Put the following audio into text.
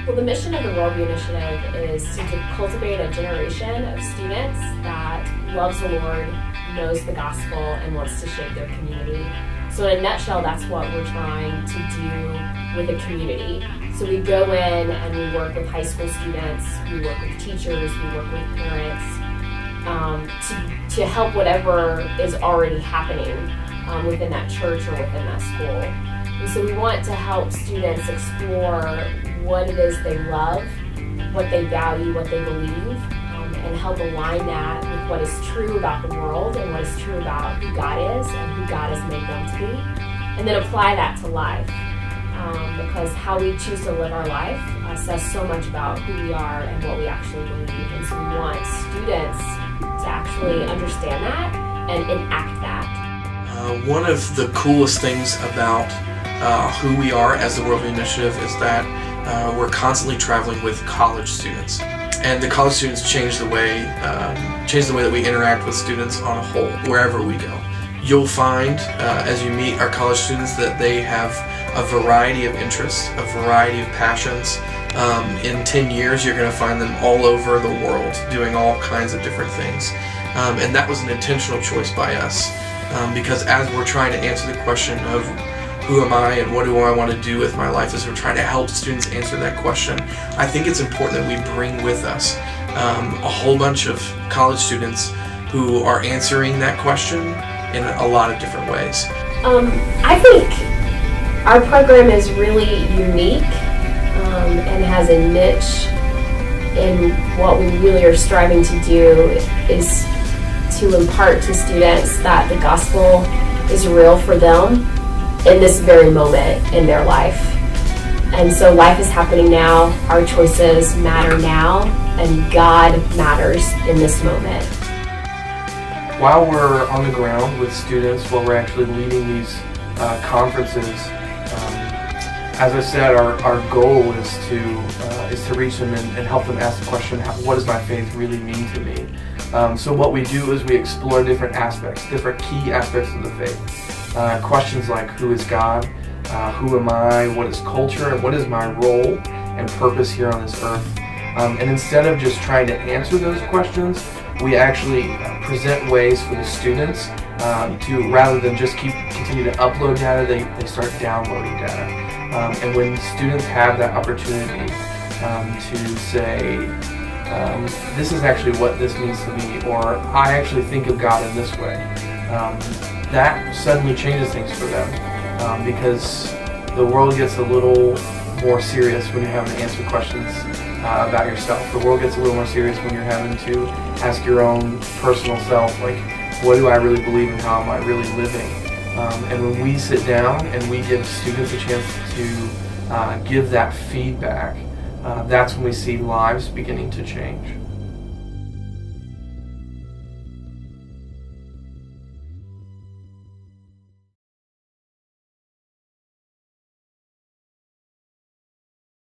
Well, the mission of the Worldview Initiative is to cultivate a generation of students that loves the Lord, knows the gospel, and wants to shape their community. So in a nutshell, that's what we're trying to do with the community. So we go in and we work with high school students, we work with teachers, we work with parents, to help whatever is already happening within that church or within that school. And so we want to help students explore what it is they love, what they value, what they believe, and help align that with what is true about the world and what is true about who God is and who God has made them to be, and then apply that to life. Because how we choose to live our life says so much about who we are and what we actually believe. And so we want students to actually understand that and enact that. One of the coolest things about who we are as the Worldview Initiative is that we're constantly traveling with college students. And the college students change the way that we interact with students on a whole, wherever we go. You'll find, as you meet our college students, that they have a variety of interests, a variety of passions. In 10 years, you're going to find them all over the world doing all kinds of different things. And that was an intentional choice by us, because as we're trying to answer the question of who am I and what do I want to do with my life, as we're trying to help students answer that question, I think it's important that we bring with us a whole bunch of college students who are answering that question in a lot of different ways. I think our program is really unique and has a niche, and what we really are striving to do is to impart to students that the gospel is real for them in this very moment in their life. And so life is happening now, our choices matter now, and God matters in this moment. While we're on the ground with students, while we're actually leading these conferences, as I said, our goal is to reach them and help them ask the question, what does my faith really mean to me? So what we do is we explore different aspects, different key aspects of the faith. Questions like, who is God? Who am I? What is culture? And what is my role and purpose here on this earth? And instead of just trying to answer those questions, we actually present ways for the students to, rather than just continue to upload data, they start downloading data. And when students have that opportunity to say, this is actually what this means to me, or I actually think of God in this way, that suddenly changes things for them, because the world gets a little more serious when you're having to answer questions about yourself. The world gets a little more serious when you're having to ask your own personal self, like, what do I really believe and how am I really living? And when we sit down and we give students a chance to give that feedback, that's when we see lives beginning to change.